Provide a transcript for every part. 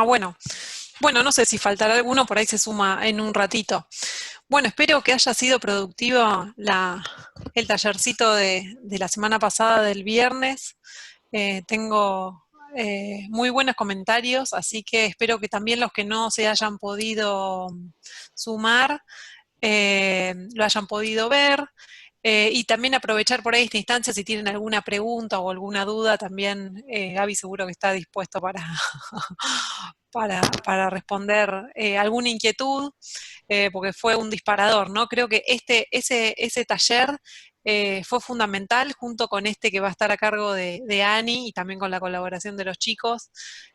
Bueno. Bueno, no sé si faltará alguno, por ahí se suma en un ratito. Bueno, espero que haya sido productivo el tallercito de la semana pasada del viernes. Tengo muy buenos comentarios, así que espero que también los que no se hayan podido sumar lo hayan podido ver. Y también aprovechar por ahí esta instancia si tienen alguna pregunta o alguna duda, también Gaby seguro que está dispuesto para responder alguna inquietud, porque fue un disparador, ¿no? Creo que ese taller fue fundamental junto con este que va a estar a cargo de Ani y también con la colaboración de los chicos,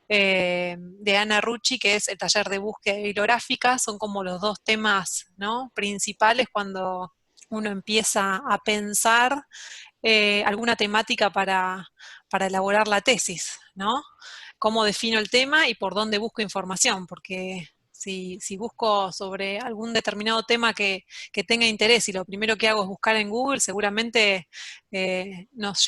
de Ana Rucci, que es el taller de búsqueda bibliográfica. Son como los dos temas, ¿no?, principales cuando uno empieza a pensar alguna temática para elaborar la tesis, ¿no? Cómo defino el tema y por dónde busco información, porque si busco sobre algún determinado tema que tenga interés y lo primero que hago es buscar en Google, seguramente nos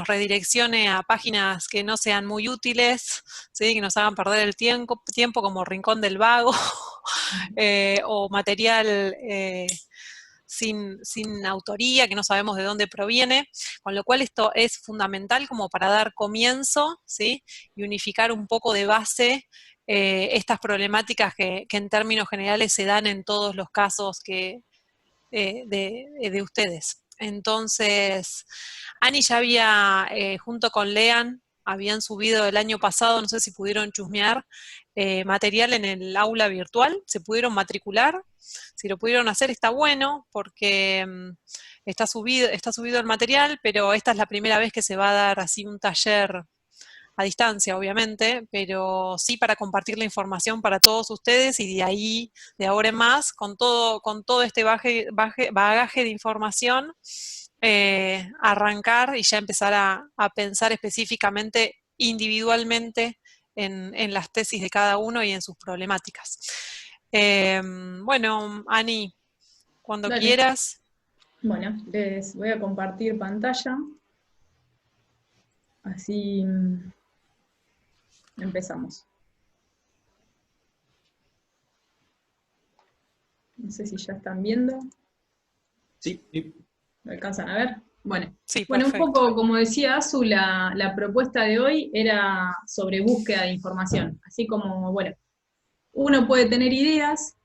redireccione a páginas que no sean muy útiles, ¿sí?, que nos hagan perder el tiempo como Rincón del Vago, o material sin autoría, que no sabemos de dónde proviene, con lo cual esto es fundamental como para dar comienzo, ¿sí?, y unificar un poco de base estas problemáticas que en términos generales se dan en todos los casos de ustedes. Entonces, Ani ya había, junto con Lean, habían subido el año pasado, no sé si pudieron chusmear, material en el aula virtual, se pudieron matricular. Si lo pudieron hacer está bueno, porque está subido el material, pero esta es la primera vez que se va a dar así un taller a distancia, obviamente, pero sí para compartir la información para todos ustedes y de ahí, de ahora en más, con todo este bagaje de información, arrancar y ya empezar a pensar específicamente, individualmente, en las tesis de cada uno y en sus problemáticas. Bueno, Ani, cuando Dale. quieras. Bueno, les voy a compartir pantalla, así empezamos. No sé si ya están viendo, Sí, sí. ¿lo alcanzan a ver? Bueno, Sí, bueno, un perfecto. poco como decía Azu, la propuesta de hoy era sobre búsqueda de información, así como, bueno, uno puede tener ideas,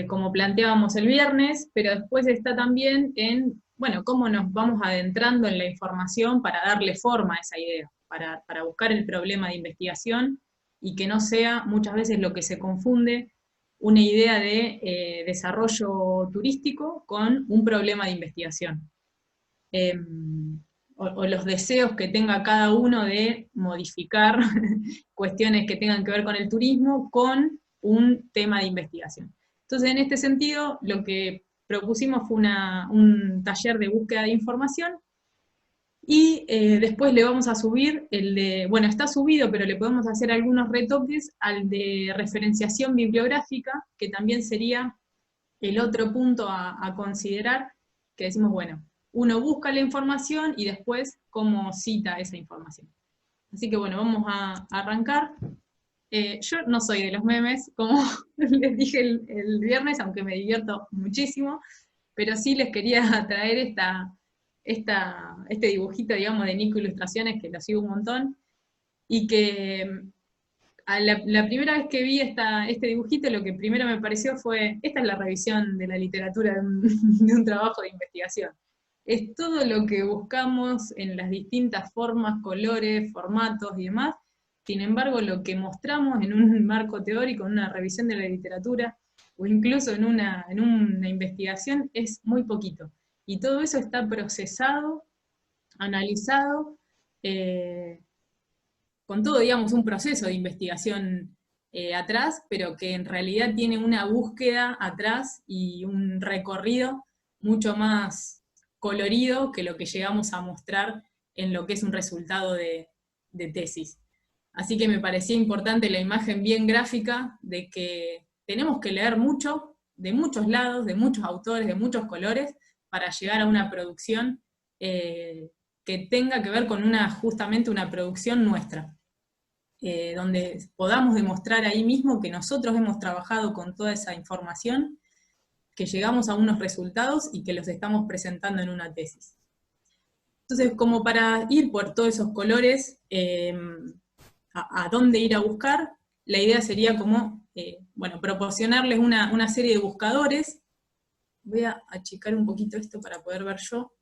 como planteábamos el viernes, pero después está también en, bueno, cómo nos vamos adentrando en la información para darle forma a esa idea, para buscar el problema de investigación y que no sea muchas veces lo que se confunde una idea de desarrollo turístico con un problema de investigación. Eh, o los deseos que tenga cada uno de modificar cuestiones que tengan que ver con el turismo con un tema de investigación. Entonces, en este sentido, lo que propusimos fue un taller de búsqueda de información y después le vamos a subir el de, bueno, está subido, pero le podemos hacer algunos retoques al de referenciación bibliográfica, que también sería el otro punto a considerar, que decimos, bueno, uno busca la información y después cómo cita esa información. Así que bueno, vamos a arrancar. Yo no soy de los memes, como les dije el viernes, aunque me divierto muchísimo, pero sí les quería traer este dibujito, digamos, de Nico Ilustraciones, que lo sigo un montón, y que la primera vez que vi este dibujito, lo que primero me pareció fue, esta es la revisión de la literatura de un trabajo de investigación. Es todo lo que buscamos en las distintas formas, colores, formatos y demás. Sin embargo, lo que mostramos en un marco teórico, en una revisión de la literatura, o incluso en una investigación, es muy poquito. Y todo eso está procesado, analizado, con todo, digamos, un proceso de investigación atrás, pero que en realidad tiene una búsqueda atrás y un recorrido mucho más colorido que lo que llegamos a mostrar en lo que es un resultado de tesis. Así que me parecía importante la imagen bien gráfica de que tenemos que leer mucho, de muchos lados, de muchos autores, de muchos colores, para llegar a una producción que tenga que ver con justamente una producción nuestra. donde podamos demostrar ahí mismo que nosotros hemos trabajado con toda esa información, que llegamos a unos resultados y que los estamos presentando en una tesis. Entonces, como para ir por todos esos colores, a dónde ir a buscar, la idea sería como, proporcionarles una serie de buscadores. Voy a achicar un poquito esto para poder ver yo.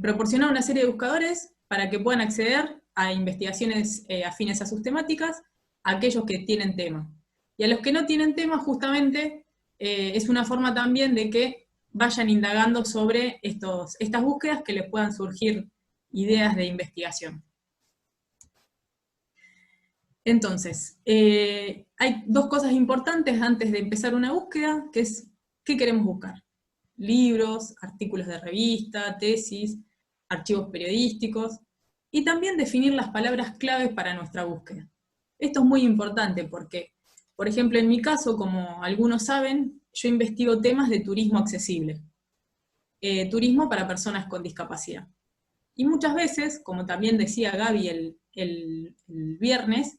Proporcionar una serie de buscadores para que puedan acceder a investigaciones afines a sus temáticas, a aquellos que tienen tema. Y a los que no tienen tema, justamente, es una forma también de que vayan indagando sobre estas búsquedas, que les puedan surgir ideas de investigación. Entonces, hay dos cosas importantes antes de empezar una búsqueda, que es, ¿qué queremos buscar? Libros, artículos de revista, tesis, archivos periodísticos, y también definir las palabras claves para nuestra búsqueda. Esto es muy importante porque, por ejemplo, en mi caso, como algunos saben, yo investigo temas de turismo accesible, turismo para personas con discapacidad. Y muchas veces, como también decía Gaby el viernes,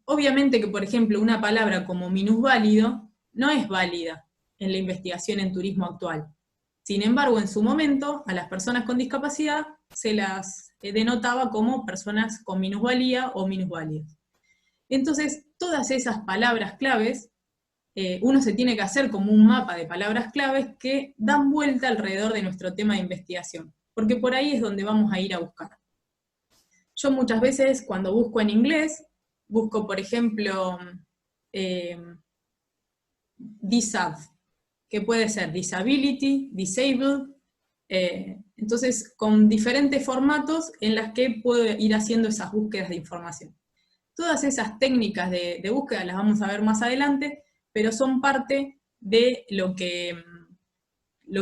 obviamente que, por ejemplo, una palabra como minusválido no es válida en la investigación en turismo actual. Sin embargo, en su momento, a las personas con discapacidad se las denotaba como personas con minusvalía o minusválidos. Entonces, todas esas palabras claves, uno se tiene que hacer como un mapa de palabras claves que dan vuelta alrededor de nuestro tema de investigación, porque por ahí es donde vamos a ir a buscar. Yo muchas veces, cuando busco en inglés, busco, por ejemplo, disab, que puede ser disability, disabled, entonces con diferentes formatos en las que puedo ir haciendo esas búsquedas de información. Todas esas técnicas de búsqueda las vamos a ver más adelante, pero son parte de lo que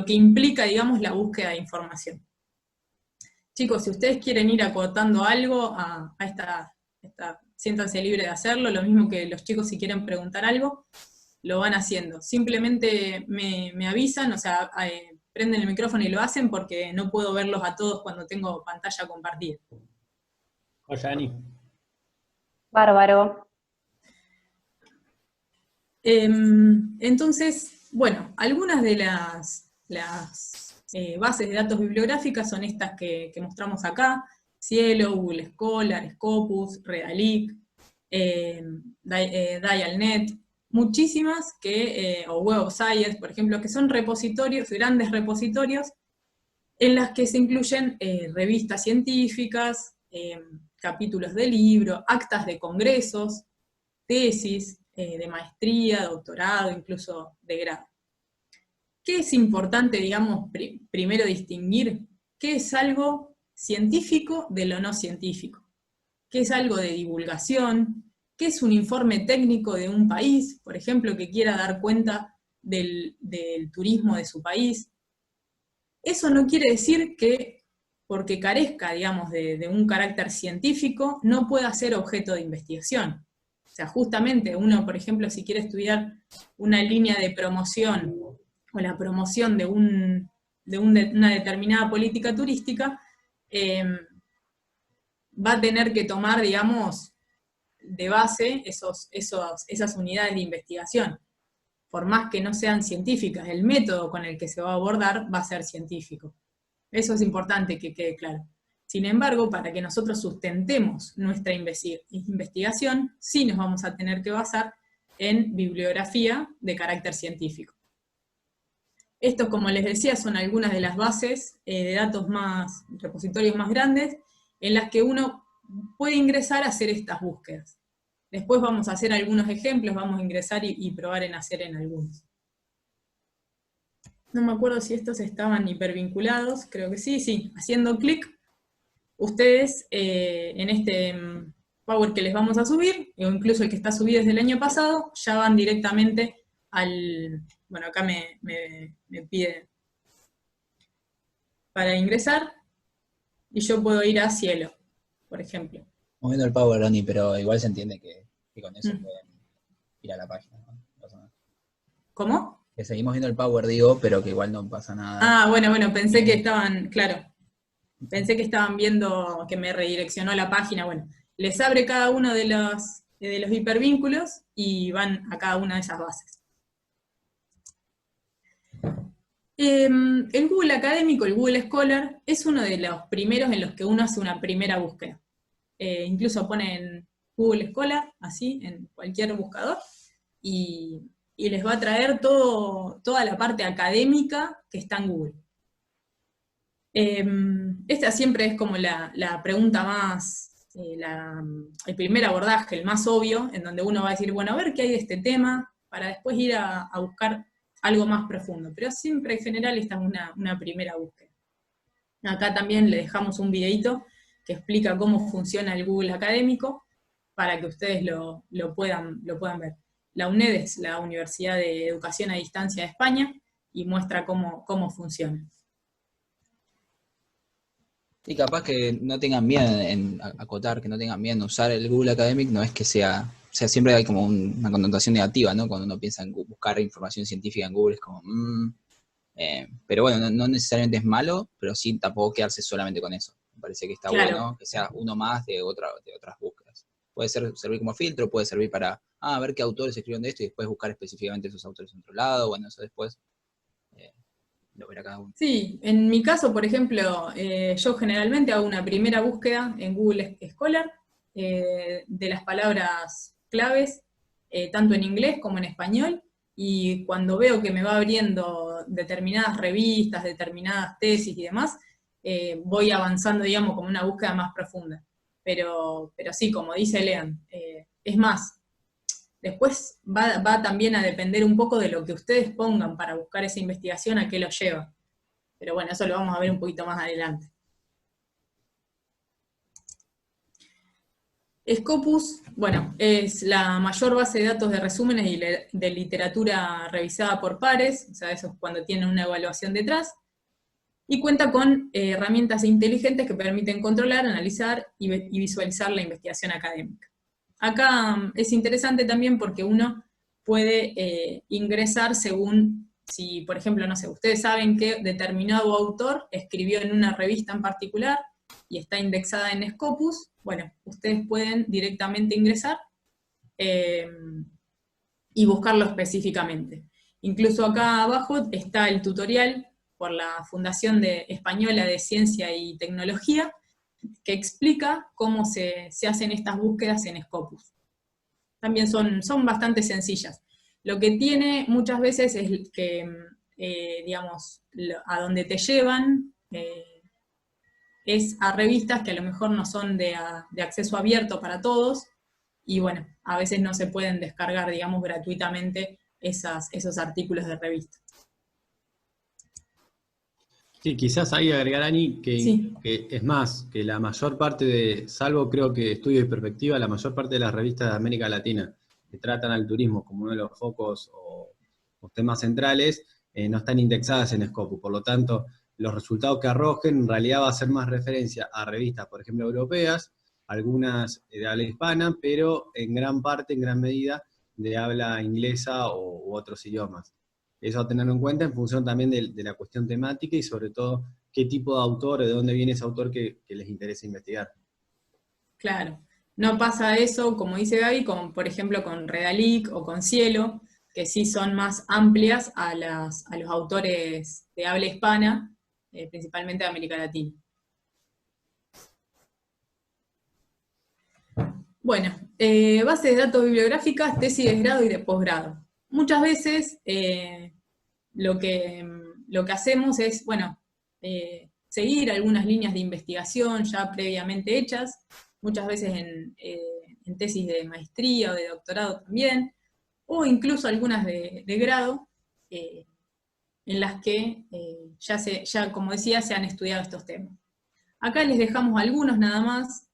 implica, digamos, la búsqueda de información. Chicos, si ustedes quieren ir acotando algo a esta, siéntanse libres de hacerlo, lo mismo que los chicos si quieren preguntar algo, lo van haciendo. Simplemente me avisan, o sea, prenden el micrófono y lo hacen porque no puedo verlos a todos cuando tengo pantalla compartida. Oye, Ani. Bárbaro. Entonces, bueno, algunas de las bases de datos bibliográficas son estas que mostramos acá: Cielo, Google Scholar, Scopus, Redalyc, Dialnet, muchísimas o Web of Science, por ejemplo, que son repositorios, grandes repositorios, en las que se incluyen revistas científicas, capítulos de libro, actas de congresos, tesis de maestría, doctorado, incluso de grado. ¿Qué es importante, digamos, primero distinguir? ¿Qué es algo científico de lo no científico? ¿Qué es algo de divulgación? ¿Qué es un informe técnico de un país, por ejemplo, que quiera dar cuenta del turismo de su país? Eso no quiere decir que, porque carezca, digamos, de un carácter científico, no pueda ser objeto de investigación. O sea, justamente uno, por ejemplo, si quiere estudiar una línea de promoción o la promoción de una determinada política turística, va a tener que tomar, digamos, de base esas unidades de investigación. Por más que no sean científicas, el método con el que se va a abordar va a ser científico. Eso es importante que quede claro. Sin embargo, para que nosotros sustentemos nuestra investigación, sí nos vamos a tener que basar en bibliografía de carácter científico. Estos, como les decía, son algunas de las bases de datos repositorios más grandes, en las que uno puede ingresar a hacer estas búsquedas. Después vamos a hacer algunos ejemplos, vamos a ingresar y probar en hacer en algunos. No me acuerdo si estos estaban hipervinculados, creo que sí. Haciendo clic, ustedes en este Power que les vamos a subir, o incluso el que está subido desde el año pasado, ya van directamente al... Bueno, acá me pide para ingresar, y yo puedo ir a Cielo, por ejemplo. Moviendo el Power, Oni, pero igual se entiende que con eso pueden ir a la página, ¿no? No pasa nada. ¿Cómo? Que seguimos viendo el Power, digo, pero que igual no pasa nada. Ah, bueno, pensé que estaban, claro. Pensé que estaban viendo que me redireccionó a la página. Bueno, les abre cada uno de los hipervínculos y van a cada una de esas bases. El Google Académico, el Google Scholar, es uno de los primeros en los que uno hace una primera búsqueda. Incluso ponen Google Scholar, así, en cualquier buscador, y les va a traer toda la parte académica que está en Google. Esta siempre es como la pregunta más, el primer abordaje, el más obvio, en donde uno va a decir, bueno, a ver qué hay de este tema, para después ir a buscar algo más profundo. Pero siempre en general esta es una primera búsqueda. Acá también le dejamos un videito que explica cómo funciona el Google Académico, para que ustedes lo puedan ver. La UNED es la Universidad de Educación a Distancia de España, y muestra cómo funciona. Y capaz que no tengan miedo en acotar, que no tengan miedo en usar el Google Academic, no es que sea, o sea, siempre hay como una connotación negativa, ¿no? Cuando uno piensa en buscar información científica en Google, es como, pero bueno, no necesariamente es malo, pero sí tampoco quedarse solamente con eso. Me parece que está Claro. bueno que sea uno más de otras búsquedas. Puede servir como filtro, puede servir para, ver qué autores escribieron de esto y después buscar específicamente esos autores en otro lado, bueno, eso después lo verá cada uno. Sí, en mi caso, por ejemplo, yo generalmente hago una primera búsqueda en Google Scholar de las palabras claves, tanto en inglés como en español, y cuando veo que me va abriendo determinadas revistas, determinadas tesis y demás, voy avanzando, digamos, como una búsqueda más profunda. Pero sí, como dice Lean, es más, después va también a depender un poco de lo que ustedes pongan para buscar esa investigación, a qué lo lleva. Pero bueno, eso lo vamos a ver un poquito más adelante. Scopus, bueno, es la mayor base de datos de resúmenes y de literatura revisada por pares, o sea, eso es cuando tienen una evaluación detrás, y cuenta con herramientas inteligentes que permiten controlar, analizar y visualizar la investigación académica. Acá es interesante también porque uno puede ingresar según, si por ejemplo, no sé, ustedes saben que determinado autor escribió en una revista en particular y está indexada en Scopus, bueno, ustedes pueden directamente ingresar y buscarlo específicamente. Incluso acá abajo está el tutorial por la Fundación Española de Ciencia y Tecnología, que explica cómo se hacen estas búsquedas en Scopus. También son bastante sencillas. Lo que tiene muchas veces es que, digamos, a donde te llevan es a revistas que a lo mejor no son de acceso abierto para todos, y bueno, a veces no se pueden descargar, digamos, gratuitamente esos artículos de revista. Sí, quizás ahí agregar, Ani, Sí. que es más, que la mayor parte salvo creo que Estudio y Perspectiva, la mayor parte de las revistas de América Latina que tratan al turismo como uno de los focos o temas centrales, no están indexadas en Scopus. Por lo tanto, los resultados que arrojen en realidad va a ser más referencia a revistas, por ejemplo, europeas, algunas de habla hispana, pero en gran parte, en gran medida, de habla inglesa u otros idiomas. Eso a tenerlo en cuenta en función también de la cuestión temática y sobre todo qué tipo de autor o de dónde viene ese autor que les interesa investigar. Claro. No pasa eso, como dice Gaby, por ejemplo con Redalic o con Cielo, que sí son más amplias a los autores de habla hispana, principalmente de América Latina. Bueno, bases de datos bibliográficas, tesis de grado y de posgrado. Muchas veces lo que hacemos es, bueno, seguir algunas líneas de investigación ya previamente hechas, muchas veces en tesis de maestría o de doctorado también, o incluso algunas de grado, en las que ya, como decía, se han estudiado estos temas. Acá les dejamos algunos nada más.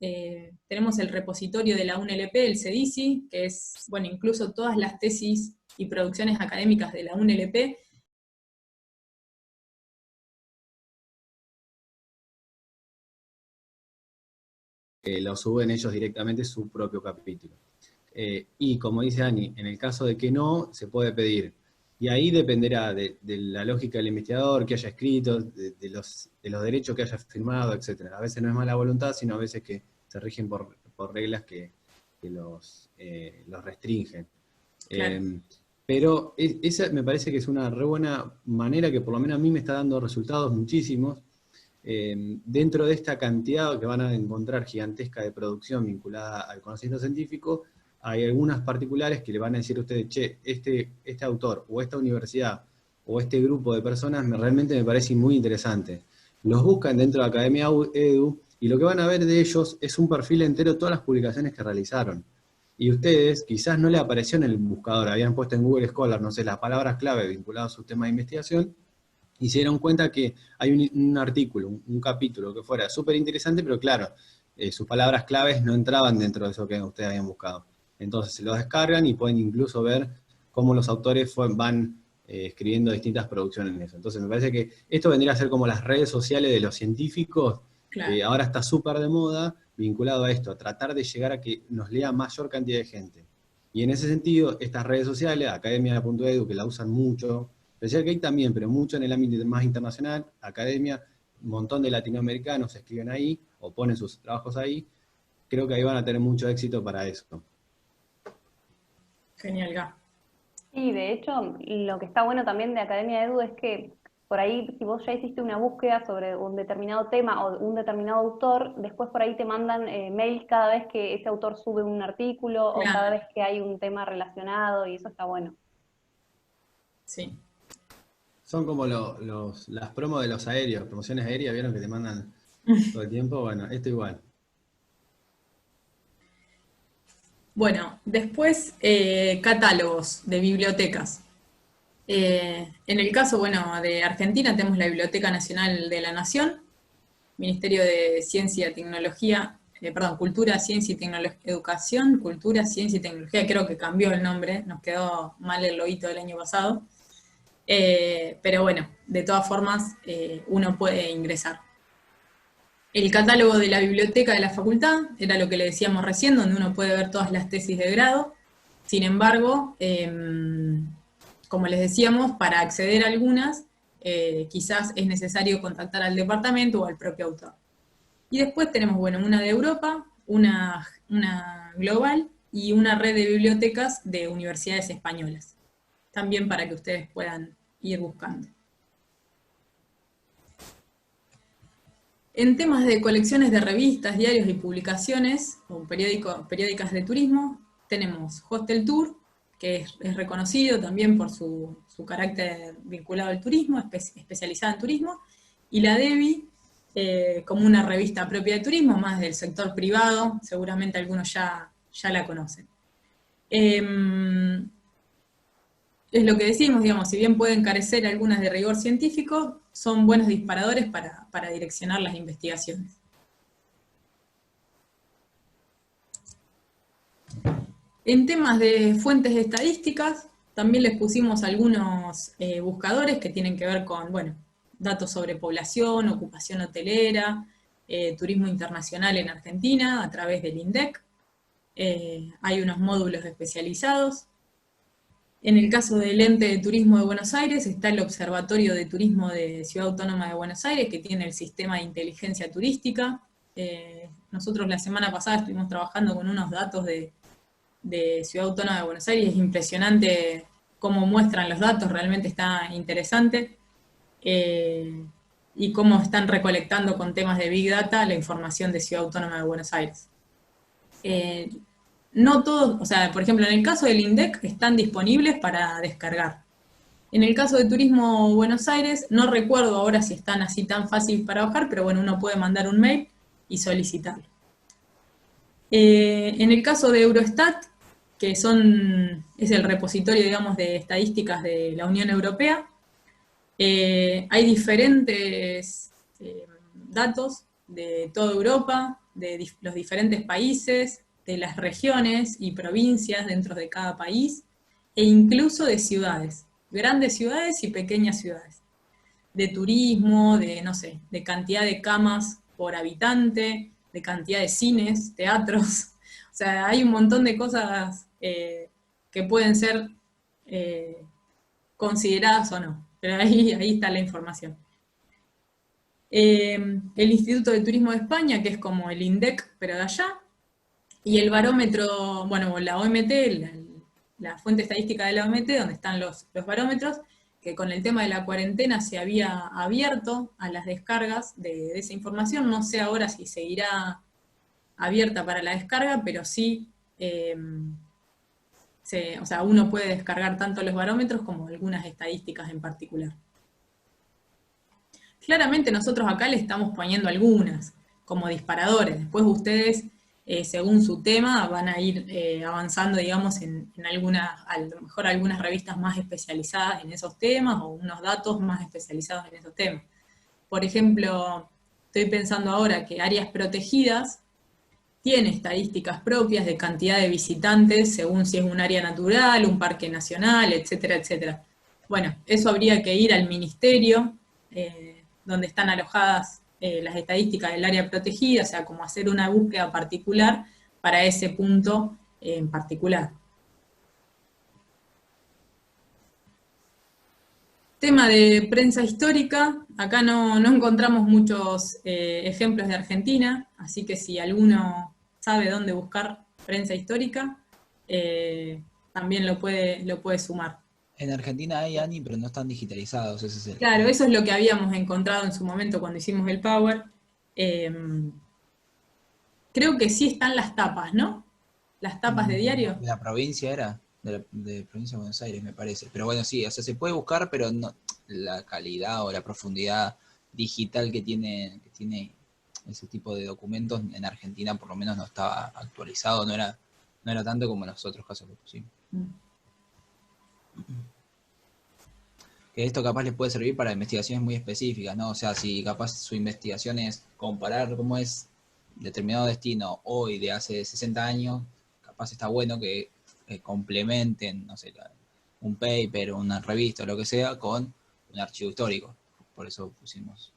Tenemos el repositorio de la UNLP, el CEDICI, que es, bueno, incluso todas las tesis y producciones académicas de la UNLP. Lo suben ellos directamente su propio capítulo. Y como dice Ani, en el caso de que no, se puede pedir Y ahí dependerá de la lógica del investigador, que haya escrito, de los derechos que haya firmado, etc. A veces no es mala voluntad, sino a veces que se rigen por reglas que los restringen. Claro. Pero esa me parece que es una re buena manera que por lo menos a mí me está dando resultados muchísimos. Dentro de esta cantidad que van a encontrar gigantesca de producción vinculada al conocimiento científico, hay algunas particulares que le van a decir a ustedes, che, este autor o esta universidad o este grupo de personas realmente me parece muy interesante. Los buscan dentro de Academia Edu y lo que van a ver de ellos es un perfil entero de todas las publicaciones que realizaron. Y ustedes quizás no le apareció en el buscador, habían puesto en Google Scholar, no sé, las palabras clave vinculadas a su tema de investigación, y se dieron cuenta que hay un artículo, un capítulo que fuera súper interesante, pero claro, sus palabras claves no entraban dentro de eso que ustedes habían buscado. Entonces se lo descargan y pueden incluso ver cómo los autores van escribiendo distintas producciones en eso. Entonces me parece que esto vendría a ser como las redes sociales de los científicos, que Claro. ahora está súper de moda, vinculado a esto, a tratar de llegar a que nos lea mayor cantidad de gente. Y en ese sentido, estas redes sociales, academia.edu, que la usan mucho, Special Cake también, pero mucho en el ámbito más internacional, academia, un montón de latinoamericanos escriben ahí, o ponen sus trabajos ahí, creo que ahí van a tener mucho éxito para eso. Genial, Gá. Sí, de hecho, lo que está bueno también de Academia Edu es que por ahí, si vos ya hiciste una búsqueda sobre un determinado tema o un determinado autor, después por ahí te mandan mails cada vez que ese autor sube un artículo o cada Claro, vez que hay un tema relacionado, y eso está bueno. sí. Son como las promos de los aéreos, promociones aéreas, ¿vieron que te mandan todo el tiempo? Bueno, esto igual. Bueno, después catálogos de bibliotecas. En el caso, bueno, de Argentina tenemos la Biblioteca Nacional de la Nación, Ministerio de Ciencia, Tecnología, Cultura, Ciencia y Tecnología, Educación, Cultura, Ciencia y Tecnología, creo que cambió el nombre, nos quedó mal el loguito del año pasado. Pero bueno, de todas formas, uno puede ingresar. El catálogo de la biblioteca de la facultad, era lo que le decíamos recién, donde uno puede ver todas las tesis de grado. Sin embargo, como les decíamos, para acceder a algunas, quizás es necesario contactar al departamento o al propio autor. Y después tenemos, bueno, una de Europa, una global y una red de bibliotecas de universidades españolas. También para que ustedes puedan ir buscando. En temas de colecciones de revistas, diarios y publicaciones, o periódicas de turismo, tenemos Hostel Tour, que es reconocido también por su carácter vinculado al turismo, especializada en turismo, y la DEVI, como una revista propia de turismo, más del sector privado, seguramente algunos ya la conocen. Es lo que decimos, digamos, si bien pueden carecer algunas de rigor científico, son buenos disparadores para direccionar las investigaciones. En temas de fuentes estadísticas, también les pusimos algunos buscadores que tienen que ver con, bueno, datos sobre población, ocupación hotelera, turismo internacional en Argentina a través del INDEC. Hay unos módulos especializados. En el caso del Ente de Turismo de Buenos Aires está el Observatorio de Turismo de Ciudad Autónoma de Buenos Aires, que tiene el sistema de inteligencia turística. Nosotros la semana pasada estuvimos trabajando con unos datos de Ciudad Autónoma de Buenos Aires. Es impresionante cómo muestran los datos, realmente está interesante. Y cómo están recolectando con temas de Big Data la información de Ciudad Autónoma de Buenos Aires. No todos, o sea, por ejemplo, en el caso del INDEC están disponibles para descargar. En el caso de Turismo Buenos Aires, no recuerdo ahora si están así tan fácil para bajar, pero bueno, uno puede mandar un mail y solicitarlo. En el caso de Eurostat, que es el repositorio, digamos, de estadísticas de la Unión Europea, hay diferentes datos de toda Europa, de los diferentes países, de las regiones y provincias dentro de cada país, e incluso de ciudades, grandes ciudades y pequeñas ciudades, de turismo, de, no sé, de cantidad de camas por habitante, de cantidad de cines, teatros, o sea, hay un montón de cosas que pueden ser consideradas o no. Pero ahí está la información. El Instituto de Turismo de España, que es como el INDEC, pero de allá, y el barómetro, bueno, la OMT, la fuente estadística de la OMT, donde están los barómetros, que con el tema de la cuarentena se había abierto a las descargas de esa información. No sé ahora si seguirá abierta para la descarga, pero sí, o sea, uno puede descargar tanto los barómetros como algunas estadísticas en particular. Claramente nosotros acá le estamos poniendo algunas como disparadores. Después ustedes, según su tema, van a ir avanzando, digamos, en algunas, a lo mejor algunas revistas más especializadas en esos temas o unos datos más especializados en esos temas. Por ejemplo, estoy pensando ahora que áreas protegidas tiene estadísticas propias de cantidad de visitantes según si es un área natural, un parque nacional, etcétera, etcétera. Bueno, eso habría que ir al ministerio, donde están alojadas las estadísticas del área protegida, o sea, como hacer una búsqueda particular para ese punto en particular. Tema de prensa histórica, acá no encontramos muchos ejemplos de Argentina, así que si alguno sabe dónde buscar prensa histórica, también lo puede sumar. En Argentina hay ANI, pero no están digitalizados, ese es el... Claro, eso es lo que habíamos encontrado en su momento cuando hicimos el Power. Creo que sí están las tapas, ¿no? Las tapas de diario. De la provincia era, de provincia de Buenos Aires, me parece. Pero bueno, sí, o sea, se puede buscar, pero no la calidad o la profundidad digital que tiene ese tipo de documentos en Argentina, por lo menos no estaba actualizado, no era tanto como en los otros casos que pusimos. Que esto capaz les puede servir para investigaciones muy específicas, ¿no? O sea, si capaz su investigación es comparar cómo es determinado destino hoy de hace 60 años, capaz está bueno que complementen, no sé, un paper, una revista o lo que sea, con un archivo histórico. Por eso pusimos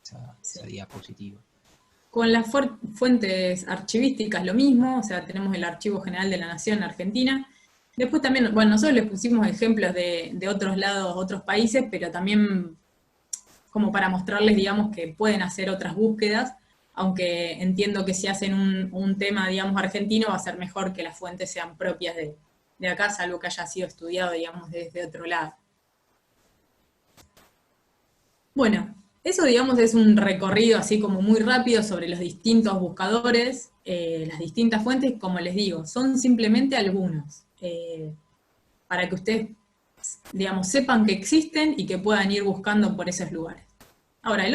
esa diapositiva. Con las fuentes archivísticas lo mismo, o sea, tenemos el Archivo General de la Nación Argentina. Después también, bueno, nosotros les pusimos ejemplos de otros lados, otros países, pero también como para mostrarles, digamos, que pueden hacer otras búsquedas, aunque entiendo que si hacen un tema, digamos, argentino, va a ser mejor que las fuentes sean propias de acá, salvo que haya sido estudiado, digamos, desde otro lado. Bueno, eso, digamos, es un recorrido así como muy rápido sobre los distintos buscadores, las distintas fuentes, como les digo, son simplemente algunos, para que ustedes, digamos, sepan que existen y que puedan ir buscando por esos lugares. Ahora, el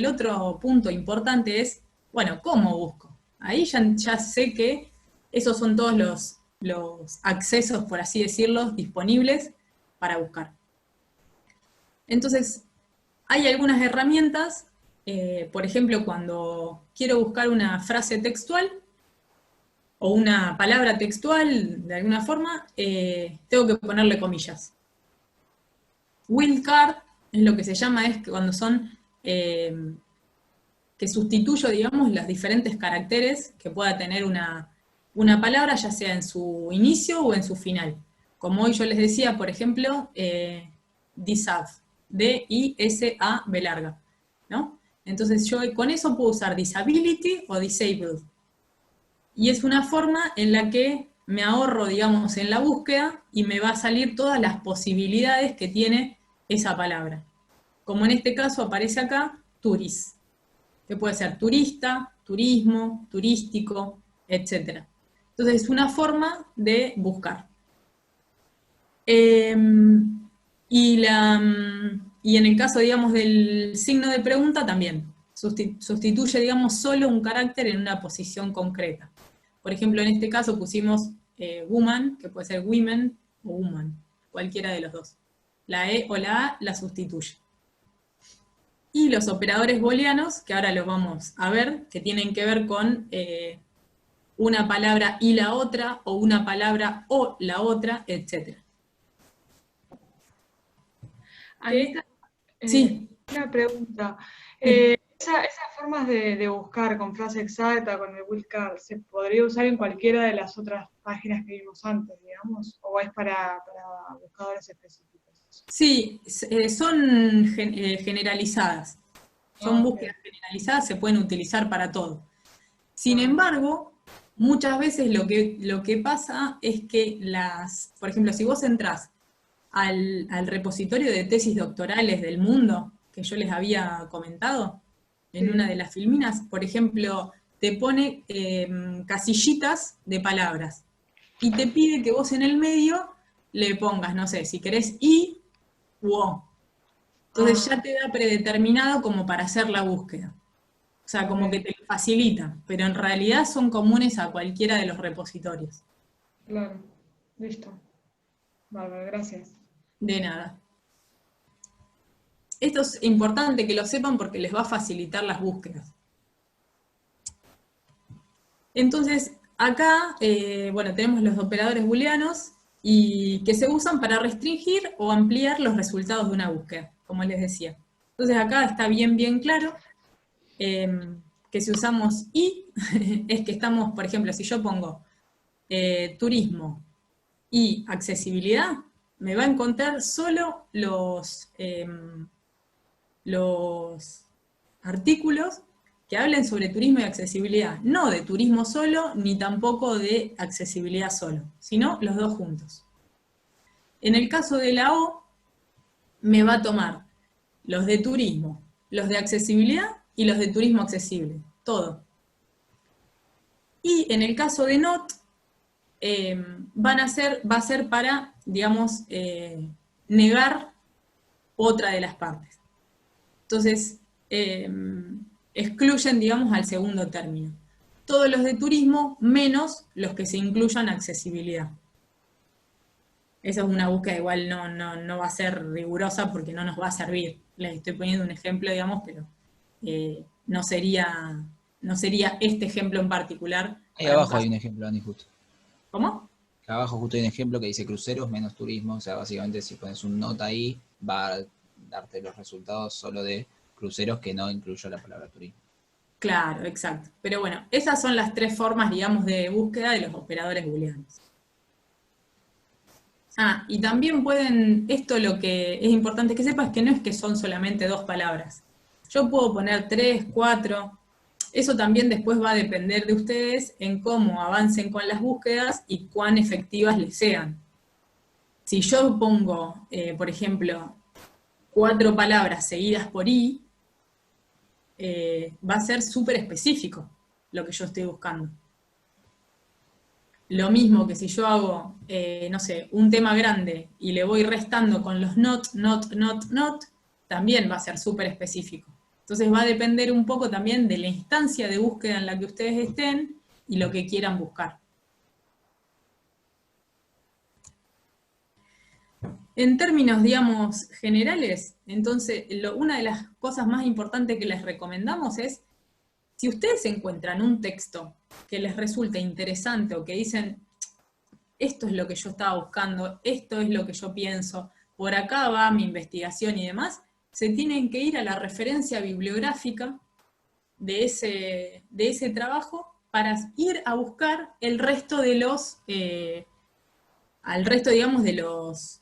otro punto importante es, bueno, ¿cómo busco? Ahí ya sé que esos son todos los accesos, por así decirlo, disponibles para buscar. Entonces, hay algunas herramientas, por ejemplo, cuando quiero buscar una frase textual o una palabra textual, de alguna forma, tengo que ponerle comillas. Wildcard es lo que se llama, es que cuando son, que sustituyo, digamos, los diferentes caracteres que pueda tener una palabra, ya sea en su inicio o en su final. Como hoy yo les decía, por ejemplo, disab, D-I-S-A-B larga, ¿no? Entonces yo con eso puedo usar disability o disabled. Y es una forma en la que me ahorro, digamos, en la búsqueda y me va a salir todas las posibilidades que tiene esa palabra. Como en este caso aparece acá, turis, que puede ser turista, turismo, turístico, etc. Entonces es una forma de buscar. Y en el caso, digamos, del signo de pregunta también, sustituye, digamos, solo un carácter en una posición concreta. Por ejemplo, en este caso pusimos woman, que puede ser women o woman, cualquiera de los dos. La E o la A la sustituye. Y los operadores booleanos, que ahora los vamos a ver, que tienen que ver con una palabra y la otra, o una palabra o la otra, etc. Anita, Sí. una pregunta. Esas formas de buscar con frase exacta, con el wildcard, ¿se podría usar en cualquiera de las otras páginas que vimos antes, digamos? ¿O es para buscadores específicos? Sí, son generalizadas. Son Ah, ok. búsquedas generalizadas, se pueden utilizar para todo. Sin Ah, embargo, muchas veces lo que pasa es que por ejemplo, si vos entrás al repositorio de tesis doctorales del mundo, que yo les había comentado en una sí. de las filminas, por ejemplo, te pone casillitas de palabras y te pide que vos en el medio le pongas, no sé, si querés i u o. Entonces Ah, ya te da predeterminado como para hacer la búsqueda. O sea, ok, como que te lo facilita, pero en realidad son comunes a cualquiera de los repositorios. claro. Listo. Bárbaro, gracias. De nada. Esto es importante que lo sepan porque les va a facilitar las búsquedas. Entonces, acá, bueno, tenemos los operadores booleanos y que se usan para restringir o ampliar los resultados de una búsqueda, como les decía. Entonces, acá está bien claro que si usamos y, es que estamos, por ejemplo, si yo pongo turismo y accesibilidad, me va a encontrar solo los artículos que hablen sobre turismo y accesibilidad, no de turismo solo, ni tampoco de accesibilidad solo, sino los dos juntos. En el caso de la O, me va a tomar los de turismo, los de accesibilidad y los de turismo accesible, todo. Y en el caso de NOT, va a ser para, digamos, negar otra de las partes. Entonces, excluyen, digamos, al segundo término. Todos los de turismo menos los que se incluyan accesibilidad. Esa es una búsqueda igual no va a ser rigurosa porque no nos va a servir. Les estoy poniendo un ejemplo, digamos, pero no sería este ejemplo en particular Ahí para un abajo hay caso. un ejemplo, Ani, justo. ¿Cómo? Acá abajo justo hay un ejemplo que dice cruceros menos turismo. O sea, básicamente si pones un nota ahí, va a darte los resultados solo de cruceros que no incluyo la palabra turismo. Claro, exacto. Pero bueno, esas son las tres formas, digamos, de búsqueda de los operadores booleanos. Ah, y también esto lo que es importante que sepas es que no es que son solamente dos palabras. Yo puedo poner tres, cuatro. Eso también después va a depender de ustedes en cómo avancen con las búsquedas y cuán efectivas les sean. Si yo pongo, por ejemplo, cuatro palabras seguidas por i, va a ser súper específico lo que yo estoy buscando. Lo mismo que si yo hago, no sé, un tema grande y le voy restando con los not, también va a ser súper específico. Entonces va a depender un poco también de la instancia de búsqueda en la que ustedes estén y lo que quieran buscar. En términos, digamos, generales, entonces, una de las cosas más importantes que les recomendamos es, si ustedes encuentran un texto que les resulte interesante o que dicen, esto es lo que yo estaba buscando, esto es lo que yo pienso, por acá va mi investigación y demás, se tienen que ir a la referencia bibliográfica de ese trabajo para ir a buscar el resto de al resto, digamos, de los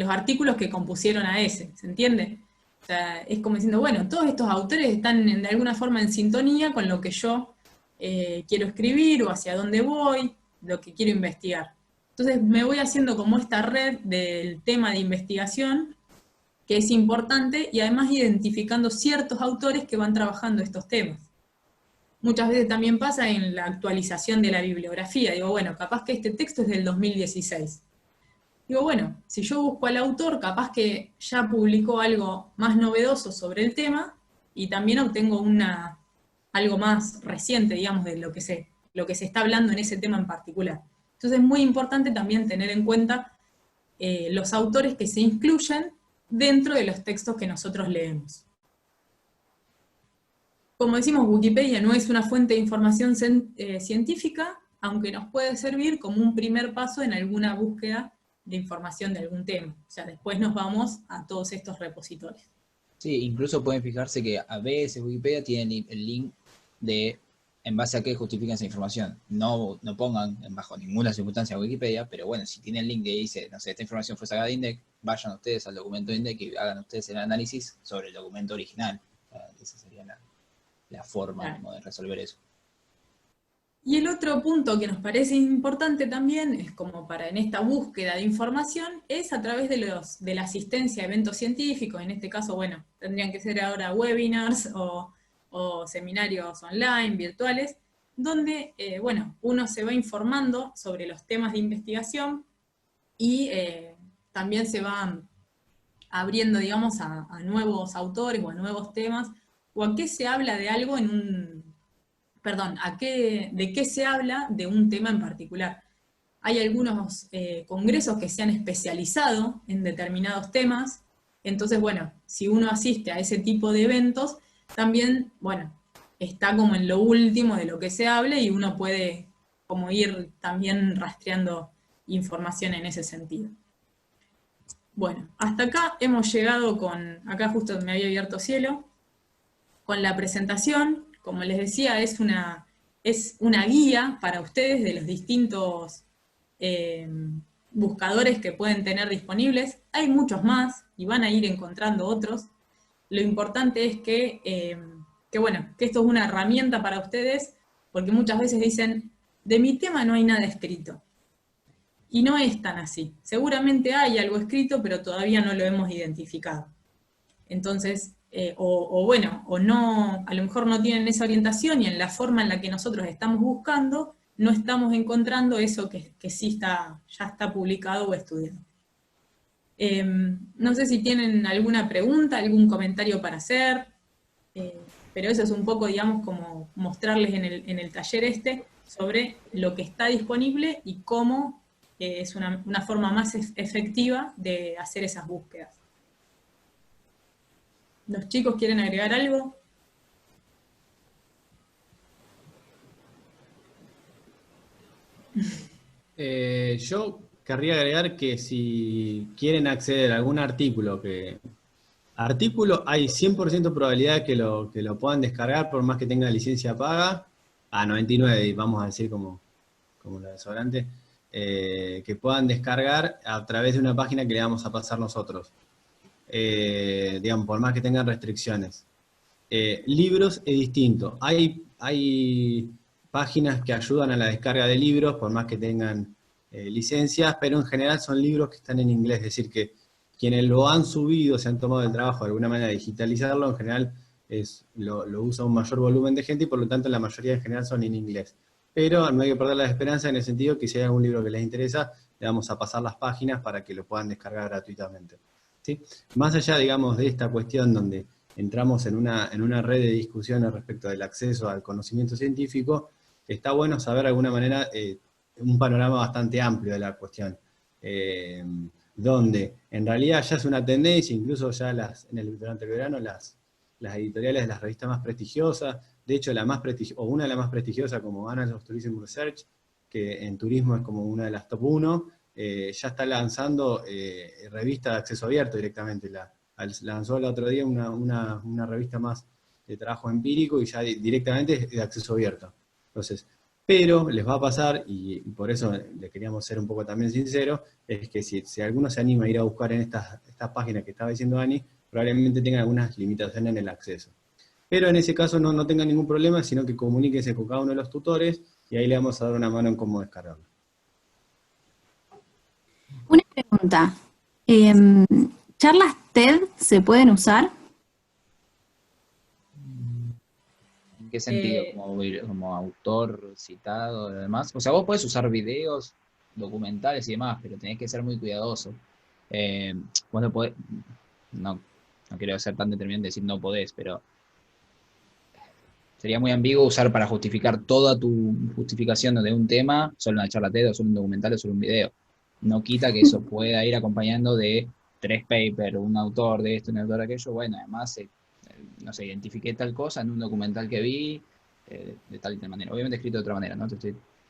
artículos que compusieron a ese, ¿se entiende? O sea, es como diciendo, bueno, todos estos autores están de alguna forma en sintonía con lo que yo quiero escribir o hacia dónde voy, lo que quiero investigar. Entonces me voy haciendo como esta red del tema de investigación que es importante y además identificando ciertos autores que van trabajando estos temas. Muchas veces también pasa en la actualización de la bibliografía. Digo, bueno, capaz que este texto es del 2016. Digo, bueno, si yo busco al autor, capaz que ya publicó algo más novedoso sobre el tema y también obtengo algo más reciente, digamos, de lo que se está hablando en ese tema en particular. Entonces es muy importante también tener en cuenta los autores que se incluyen dentro de los textos que nosotros leemos. Como decimos, Wikipedia no es una fuente de información científica, aunque nos puede servir como un primer paso en alguna búsqueda de información de algún tema. O sea, después nos vamos a todos estos repositorios. Sí, incluso pueden fijarse que a veces Wikipedia tiene el link de en base a qué justifican esa información. No pongan bajo ninguna circunstancia Wikipedia, pero bueno, si tiene el link que dice, no sé, esta información fue sacada de INDEC, vayan ustedes al documento de INDEC y hagan ustedes el análisis sobre el documento original. Esa sería la forma como de resolver eso. Y el otro punto que nos parece importante también, es como para en esta búsqueda de información, es a través de la asistencia a eventos científicos, en este caso, bueno, tendrían que ser ahora webinars o seminarios online, virtuales, donde, bueno, uno se va informando sobre los temas de investigación y también se va abriendo, digamos, a nuevos autores o a nuevos temas, o a qué se habla de algo en un... Perdón, de qué se habla de un tema en particular. Hay algunos congresos que se han especializado en determinados temas, entonces, bueno, si uno asiste a ese tipo de eventos, también, bueno, está como en lo último de lo que se hable y uno puede como ir también rastreando información en ese sentido. Bueno, hasta acá hemos llegado acá justo me había abierto cielo, con la presentación. Como les decía, es una guía para ustedes de los distintos buscadores que pueden tener disponibles. Hay muchos más y van a ir encontrando otros. Lo importante es que esto es una herramienta para ustedes, porque muchas veces dicen, de mi tema no hay nada escrito. Y no es tan así. Seguramente hay algo escrito, pero todavía no lo hemos identificado. Entonces, o no, a lo mejor no tienen esa orientación y en la forma en la que nosotros estamos buscando, no estamos encontrando eso que sí ya está publicado o estudiado. No sé si tienen alguna pregunta, algún comentario para hacer, pero eso es un poco, digamos, como mostrarles en el taller sobre lo que está disponible y cómo es una forma más efectiva de hacer esas búsquedas. ¿Los chicos quieren agregar algo? Yo querría agregar que si quieren acceder a algún artículo hay 100% probabilidad que lo puedan descargar por más que tenga licencia paga, a 99, vamos a decir como la desodorante, que puedan descargar a través de una página que le vamos a pasar nosotros. Digamos, por más que tengan restricciones. Libros es distinto. Hay páginas que ayudan a la descarga de libros, por más que tengan licencias, pero en general son libros que están en inglés, es decir, que quienes lo han subido, se han tomado el trabajo de alguna manera de digitalizarlo, en general lo usa un mayor volumen de gente y por lo tanto la mayoría en general son en inglés. Pero no hay que perder la esperanza en el sentido que si hay algún libro que les interesa, le vamos a pasar las páginas para que lo puedan descargar gratuitamente. ¿Sí? Más allá, digamos, de esta cuestión donde entramos en una red de discusiones respecto del acceso al conocimiento científico, está bueno saber de alguna manera un panorama bastante amplio de la cuestión, donde en realidad ya es una tendencia, incluso ya durante el verano las editoriales de las revistas más prestigiosas, de hecho una de las más prestigiosas como Annals of Tourism Research, que en turismo es como una de las top 1, ya está lanzando revista de acceso abierto directamente. Lanzó el otro día una revista más de trabajo empírico y ya directamente es de acceso abierto. Entonces, pero les va a pasar, y por eso le queríamos ser un poco también sinceros, es que si alguno se anima a ir a buscar en estas páginas que estaba diciendo Ani, probablemente tengan algunas limitaciones en el acceso. Pero en ese caso no tengan ningún problema, sino que comuníquense con cada uno de los tutores y ahí le vamos a dar una mano en cómo descargarlo. Una pregunta. ¿Charlas TED se pueden usar? ¿En qué sentido? ¿Como autor citado y demás? O sea, vos podés usar videos, documentales y demás, pero tenés que ser muy cuidadoso. Vos no podés... No quiero ser tan determinante de decir no podés, pero sería muy ambiguo usar para justificar toda tu justificación de un tema, solo una charla TED, o solo un documental, o solo un video. No quita que eso pueda ir acompañando de 3 papers, un autor de esto, un autor de aquello. Bueno, además, no sé, identifiqué tal cosa en un documental que vi, de tal y tal manera. Obviamente escrito de otra manera, ¿no?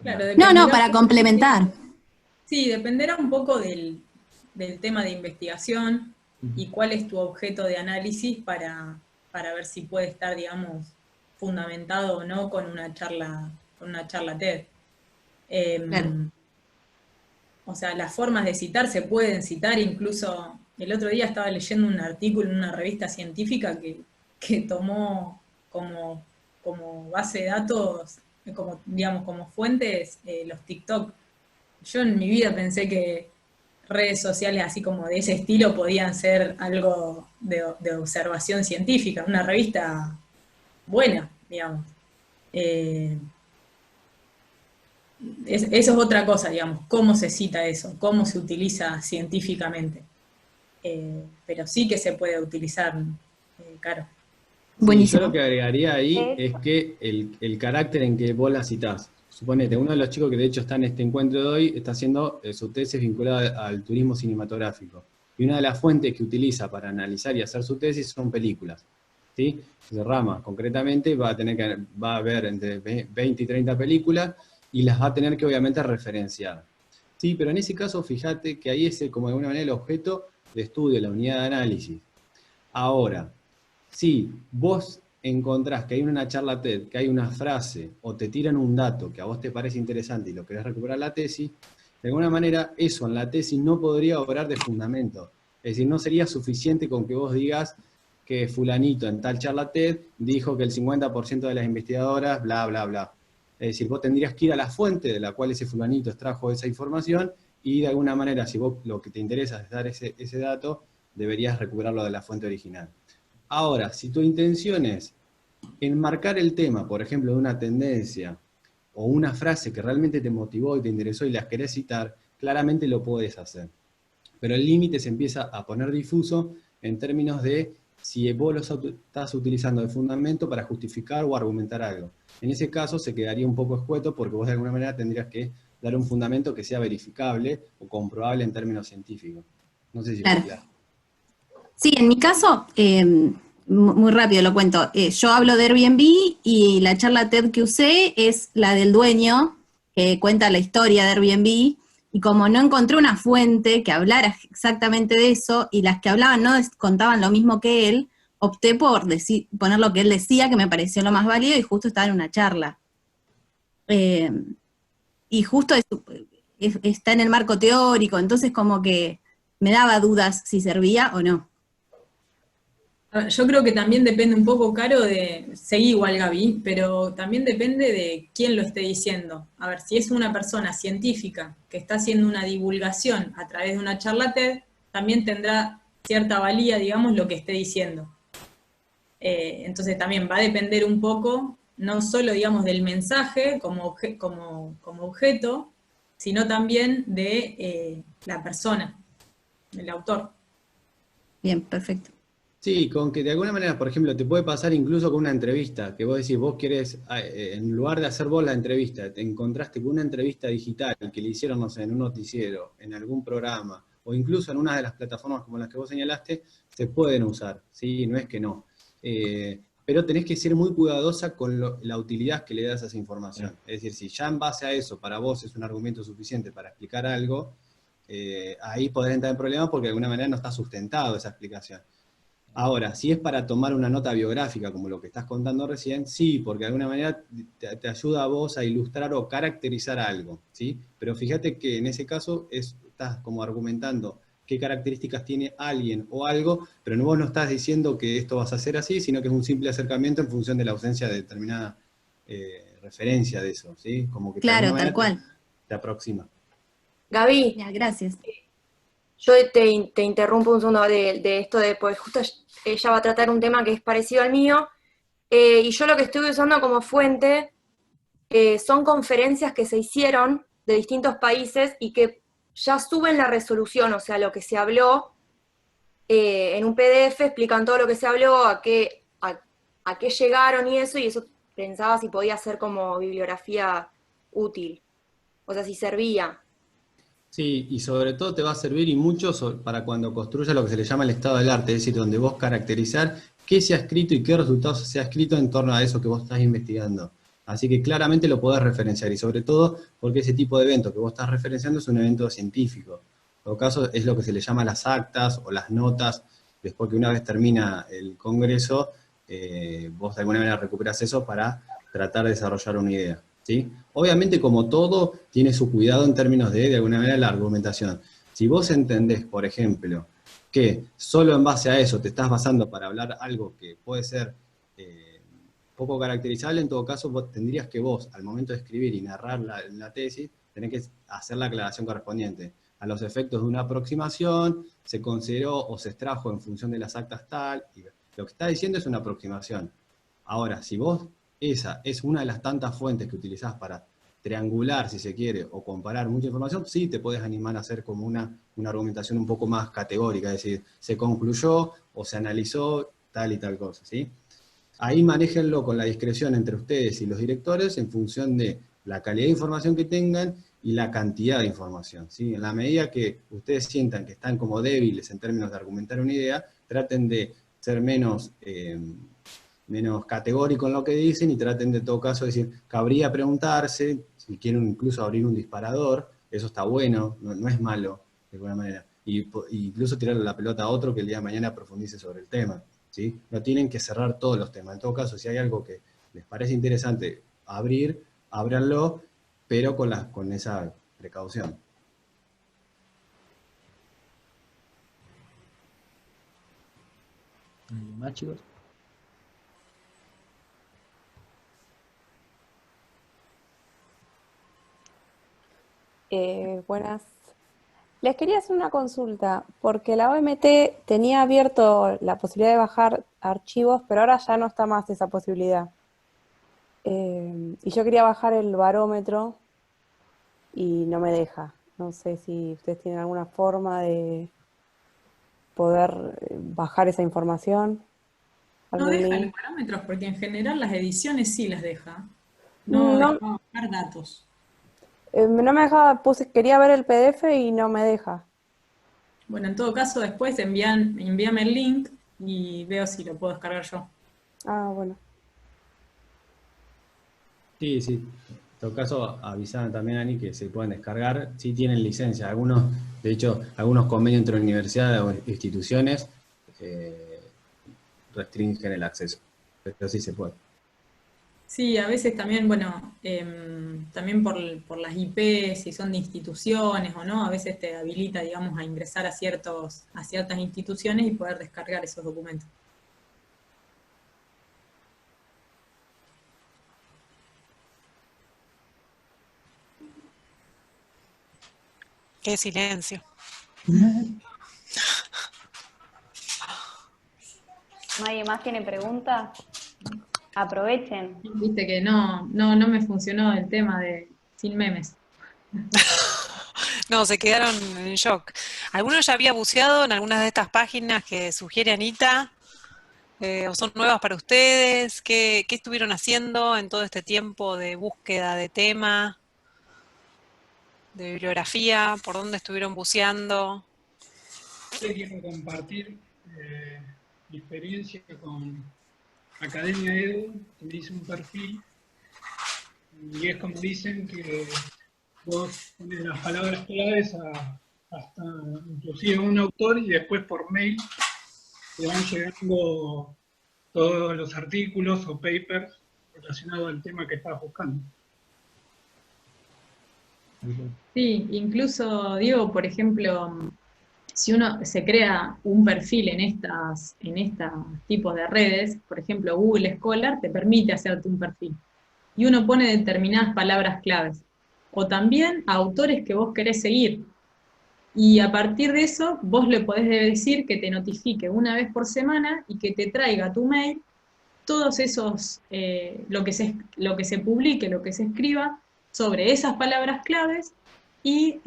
Claro, No, para complementar. Sí, dependerá un poco del tema de investigación y cuál es tu objeto de análisis para ver si puede estar, digamos, fundamentado o no con una charla TED. Claro. O sea, las formas de citar se pueden citar, incluso el otro día estaba leyendo un artículo en una revista científica que tomó como base de datos, como, digamos, como fuentes, los TikTok. Yo en mi vida pensé que redes sociales así como de ese estilo podían ser algo de observación científica, una revista buena, digamos. Eso es otra cosa, digamos, cómo se cita eso, cómo se utiliza científicamente. Pero sí que se puede utilizar, claro. Sí, Buenísimo. yo lo que agregaría ahí es que el carácter en que vos la citás. Suponete, uno de los chicos que de hecho está en este encuentro de hoy está haciendo su tesis vinculada al turismo cinematográfico. Y una de las fuentes que utiliza para analizar y hacer su tesis son películas. ¿Sí? De Rama, concretamente, va a ver entre 20 y 30 películas y las va a tener que obviamente referenciar. Sí, pero en ese caso, fíjate que ahí es como de alguna manera el objeto de estudio, la unidad de análisis. Ahora, si vos encontrás que hay una charla TED, que hay una frase, o te tiran un dato que a vos te parece interesante y lo querés recuperar la tesis, de alguna manera eso en la tesis no podría obrar de fundamento. Es decir, no sería suficiente con que vos digas que fulanito en tal charla TED dijo que el 50% de las investigadoras, bla, bla, bla. Es decir, vos tendrías que ir a la fuente de la cual ese fulanito extrajo esa información y de alguna manera, si vos lo que te interesa es dar ese dato, deberías recuperarlo de la fuente original. Ahora, si tu intención es enmarcar el tema, por ejemplo, de una tendencia o una frase que realmente te motivó y te interesó y las querés citar, claramente lo podés hacer. Pero el límite se empieza a poner difuso en términos de si vos lo estás utilizando de fundamento para justificar o argumentar algo. En ese caso se quedaría un poco escueto porque vos de alguna manera tendrías que dar un fundamento que sea verificable o comprobable en términos científicos. No sé si Claro. fue claro. Sí, en mi caso, muy rápido lo cuento. Yo hablo de Airbnb y la charla TED que usé es la del dueño, que cuenta la historia de Airbnb, y como no encontré una fuente que hablara exactamente de eso, y las que hablaban no contaban lo mismo que él, opté por poner lo que él decía, que me pareció lo más válido, y justo estaba en una charla. Y justo está en el marco teórico, entonces como que me daba dudas si servía o no. Yo creo que también depende un poco, Caro, seguí igual Gaby, pero también depende de quién lo esté diciendo. A ver, si es una persona científica que está haciendo una divulgación a través de una charla TED, también tendrá cierta valía, digamos, lo que esté diciendo. Entonces también va a depender un poco, no solo, digamos, del mensaje como objeto, sino también de la persona, del autor. Bien, perfecto. Sí, con que de alguna manera, por ejemplo, te puede pasar incluso con una entrevista, que vos decís, vos querés, en lugar de hacer vos la entrevista, te encontraste con una entrevista digital que le hicieron, no sé, en un noticiero, en algún programa, o incluso en una de las plataformas como las que vos señalaste, se pueden usar, ¿sí? No es que no. Pero tenés que ser muy cuidadosa con la utilidad que le das a esa información. Es decir, si ya en base a eso para vos es un argumento suficiente para explicar algo, ahí podés entrar en problemas porque de alguna manera no está sustentado esa explicación. Ahora, si es para tomar una nota biográfica, como lo que estás contando recién, sí, porque de alguna manera te ayuda a vos a ilustrar o caracterizar algo, ¿sí? Pero fíjate que en ese caso estás como argumentando qué características tiene alguien o algo, pero vos no estás diciendo que esto vas a hacer así, sino que es un simple acercamiento en función de la ausencia de determinada referencia de eso, ¿sí? Como que de Claro, alguna tal manera cual. te aproxima. Gaby, Ya, gracias. yo te interrumpo un segundo de esto pues justo ella va a tratar un tema que es parecido al mío, y yo lo que estoy usando como fuente son conferencias que se hicieron de distintos países y que ya suben la resolución, o sea, lo que se habló en un PDF, explican todo lo que se habló, a qué llegaron y eso pensaba si podía ser como bibliografía útil, o sea, si servía. Sí, y sobre todo te va a servir y mucho para cuando construyas lo que se le llama el estado del arte, es decir, donde vos caracterizar qué se ha escrito y qué resultados se ha escrito en torno a eso que vos estás investigando. Así que claramente lo podés referenciar y sobre todo porque ese tipo de evento que vos estás referenciando es un evento científico. En todo caso es lo que se le llama las actas o las notas, después que una vez termina el congreso, vos de alguna manera recuperás eso para tratar de desarrollar una idea, ¿sí? Obviamente, como todo, tiene su cuidado en términos de alguna manera, la argumentación. Si vos entendés, por ejemplo, que solo en base a eso te estás basando para hablar algo que puede ser poco caracterizable, en todo caso tendrías que vos, al momento de escribir y narrar la tesis, tenés que hacer la aclaración correspondiente. A los efectos de una aproximación, se consideró o se extrajo en función de las actas tal, y lo que está diciendo es una aproximación. Ahora, si vos, esa es una de las tantas fuentes que utilizás para triangular, si se quiere, o comparar mucha información, sí te puedes animar a hacer como una argumentación un poco más categórica, es decir, se concluyó o se analizó tal y tal cosa, ¿sí? Ahí manéjenlo con la discreción entre ustedes y los directores en función de la calidad de información que tengan y la cantidad de información, ¿sí? En la medida que ustedes sientan que están como débiles en términos de argumentar una idea, traten de ser menos categórico en lo que dicen y traten de todo caso de decir, cabría preguntarse, si quieren incluso abrir un disparador, eso está bueno, no es malo, de alguna manera. Y incluso tirarle la pelota a otro que el día de mañana profundice sobre el tema, ¿sí? No tienen que cerrar todos los temas. En todo caso, si hay algo que les parece interesante abrir, ábranlo, pero con esa precaución. ¿Alguien más, chicos? Buenas. Les quería hacer una consulta, porque la OMT tenía abierto la posibilidad de bajar archivos, pero ahora ya no está más esa posibilidad. Y yo quería bajar el barómetro y no me deja. No sé si ustedes tienen alguna forma de poder bajar esa información. No ¿Algún deja los link? parámetros porque en general las ediciones sí las deja. No No, dejaba bajar datos. no me dejaba, quería ver el PDF y no me deja. Bueno, en todo caso, después envíame el link y veo si lo puedo descargar yo. Ah, bueno. Sí, sí. En todo caso, avisaron también, Ani, que se pueden descargar, sí tienen licencia. Algunos, de hecho, algunos convenios entre universidades o instituciones restringen el acceso, pero sí se puede. Sí, a veces también, bueno, también por las IP, si son de instituciones o no, a veces te habilita, digamos, a ingresar a ciertas instituciones y poder descargar esos documentos. Qué silencio. ¿Nadie más tiene preguntas? Aprovechen. Viste que no me funcionó el tema de sin memes. No, se quedaron en shock. ¿Alguno ya había buceado en algunas de estas páginas que sugiere Anita? ¿O son nuevas para ustedes? ¿Qué estuvieron haciendo en todo este tiempo de búsqueda de tema, de bibliografía? ¿Por dónde estuvieron buceando? Yo quiero compartir mi experiencia con Academia Edu, que me hice un perfil, y es como dicen que vos pones las palabras claves hasta inclusive un autor y después por mail te van llegando todos los artículos o papers relacionados al tema que estás buscando. Sí, incluso digo, por ejemplo, si uno se crea un perfil en estos tipos de redes, por ejemplo, Google Scholar te permite hacerte un perfil. Y uno pone determinadas palabras claves. O también a autores que vos querés seguir. Y a partir de eso, vos le podés decir que te notifique una vez por semana y que te traiga a tu mail todos esos, lo que se publique, lo que se escriba sobre esas palabras claves y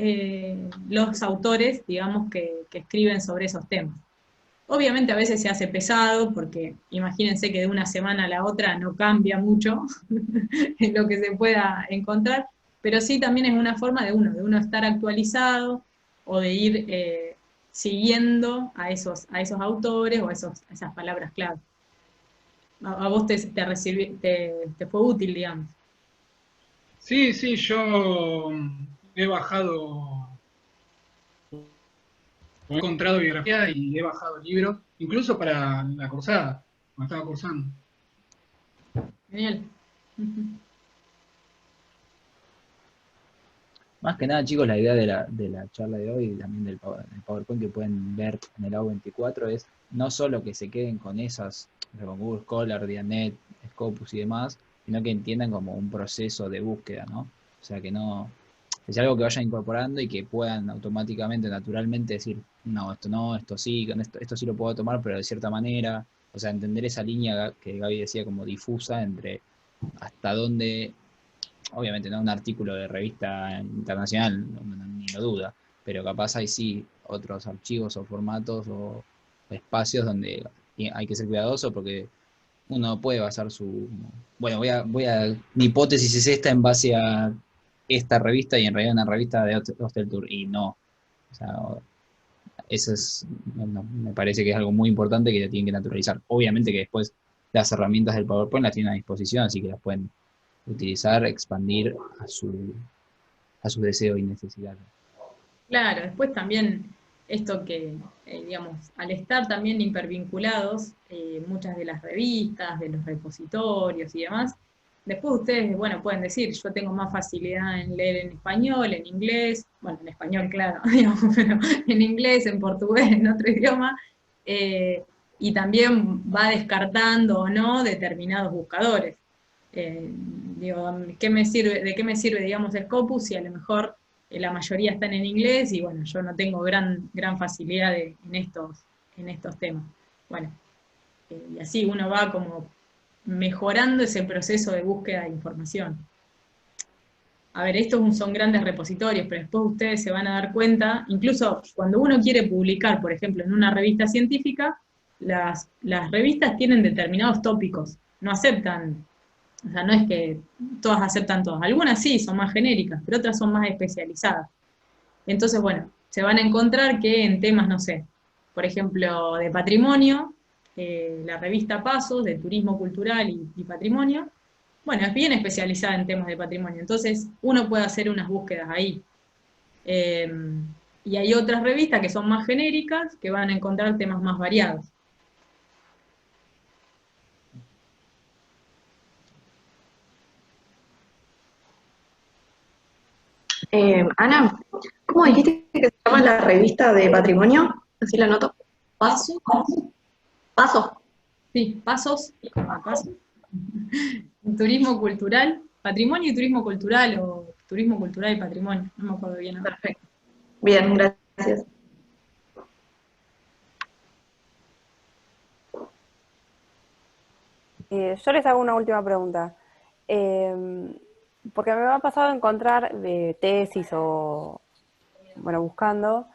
los autores, digamos, que escriben sobre esos temas. Obviamente a veces se hace pesado porque imagínense que de una semana a la otra no cambia mucho en lo que se pueda encontrar, pero sí también es una forma de uno estar actualizado o de ir siguiendo a esos autores o a esas palabras clave. A vos te fue útil, digamos. Sí, yo he bajado, he encontrado biografía y he bajado libros, incluso para la cursada. cuando estaba cursando. Genial. Más que nada, chicos, la idea de la charla de hoy y también del PowerPoint que pueden ver en el AU24 es no solo que se queden con esas, con Google Scholar, Dianet, Scopus y demás, sino que entiendan como un proceso de búsqueda, ¿no? O sea, que no, que sea algo que vayan incorporando y que puedan automáticamente, naturalmente decir, no, esto sí, con esto sí lo puedo tomar, pero de cierta manera. O sea, entender esa línea que Gaby decía como difusa entre hasta dónde, obviamente no un artículo de revista internacional, ni lo duda, pero capaz hay sí otros archivos o formatos o espacios donde hay que ser cuidadoso porque uno puede basar su... Bueno, mi hipótesis es esta en base a esta revista y en realidad una revista de Hostel Tour, y no. O sea, eso es, me parece que es algo muy importante que tienen que naturalizar. Obviamente que después las herramientas del PowerPoint las tienen a disposición, así que las pueden utilizar, expandir a sus deseos y necesidades. Claro, después también esto que, digamos, al estar también hipervinculados, muchas de las revistas, de los repositorios y demás, después ustedes, bueno, pueden decir, yo tengo más facilidad en leer en español, en inglés, bueno, en español, claro, digamos, pero en inglés, en portugués, en otro idioma, y también va descartando o no determinados buscadores. Digo, ¿de qué me sirve, digamos, Scopus si a lo mejor la mayoría están en inglés y bueno, yo no tengo gran facilidad en estos temas? Bueno, y así uno va como mejorando ese proceso de búsqueda de información. A ver, estos son grandes repositorios, pero después ustedes se van a dar cuenta, incluso cuando uno quiere publicar, por ejemplo, en una revista científica, las revistas tienen determinados tópicos, no aceptan. O sea, no es que todas aceptan todas. Algunas sí, son más genéricas, pero otras son más especializadas. Entonces, bueno, se van a encontrar que en temas, no sé, por ejemplo, de patrimonio, la revista Pasos, de turismo cultural y patrimonio, bueno, es bien especializada en temas de patrimonio. Entonces, uno puede hacer unas búsquedas ahí. Y hay otras revistas que son más genéricas, que van a encontrar temas más variados. Ana, ¿cómo dijiste que se llama la revista de patrimonio? Así la anoto. Paso. Paso. Sí, Pasos. Pasos. Turismo cultural, patrimonio y turismo cultural, o turismo cultural y patrimonio, no me acuerdo bien. Perfecto. Bien, gracias. Yo les hago una última pregunta. Porque me ha pasado encontrar tesis o, bueno, buscando,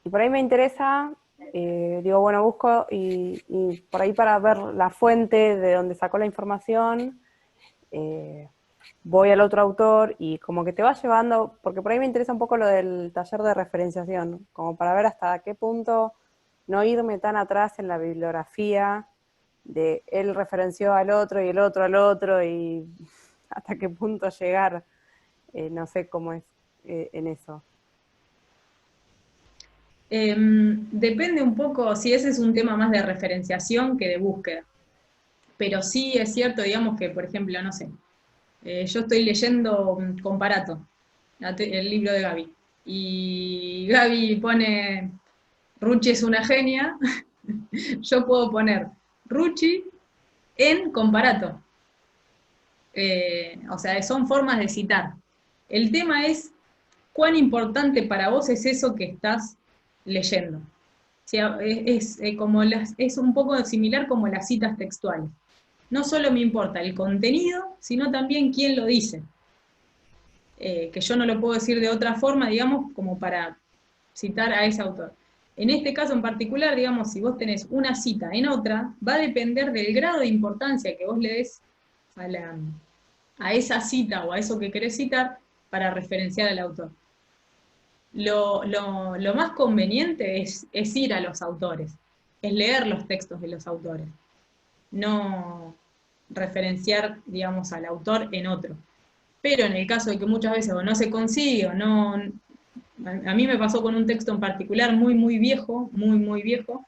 y por ahí me interesa, digo, bueno, busco y por ahí para ver la fuente de donde sacó la información, voy al otro autor y como que te va llevando, porque por ahí me interesa un poco lo del taller de referenciación, como para ver hasta qué punto no irme tan atrás en la bibliografía de él referenció al otro y el otro al otro y hasta qué punto llegar, no sé cómo es en eso. Depende un poco, si ese es un tema más de referenciación que de búsqueda. Pero sí es cierto, digamos que, por ejemplo, no sé, yo estoy leyendo Comparato, el libro de Gaby, y Gaby pone, Rucci es una genia, yo puedo poner Rucci en Comparato. O sea, son formas de citar. El tema es cuán importante para vos es eso que estás leyendo. O sea, es un poco similar como las citas textuales. No solo me importa el contenido, sino también quién lo dice. Que yo no lo puedo decir de otra forma, digamos, como para citar a ese autor. En este caso en particular, digamos, si vos tenés una cita en otra, va a depender del grado de importancia que vos le des a esa cita o a eso que querés citar para referenciar al autor. Lo más conveniente es ir a los autores, es leer los textos de los autores, no referenciar, digamos, al autor en otro. Pero en el caso de que muchas veces o no se consigue o no... A mí me pasó con un texto en particular muy viejo, muy viejo,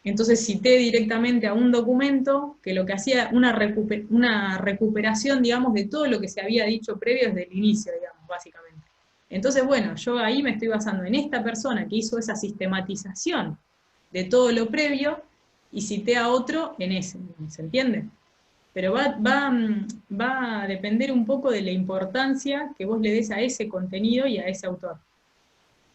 Entonces cité directamente a un documento que lo que hacía una recuperación, digamos, de todo lo que se había dicho previo desde el inicio, digamos, básicamente. Entonces, bueno, yo ahí me estoy basando en esta persona que hizo esa sistematización de todo lo previo y cité a otro en ese, ¿se entiende? Pero va a depender un poco de la importancia que vos le des a ese contenido y a ese autor.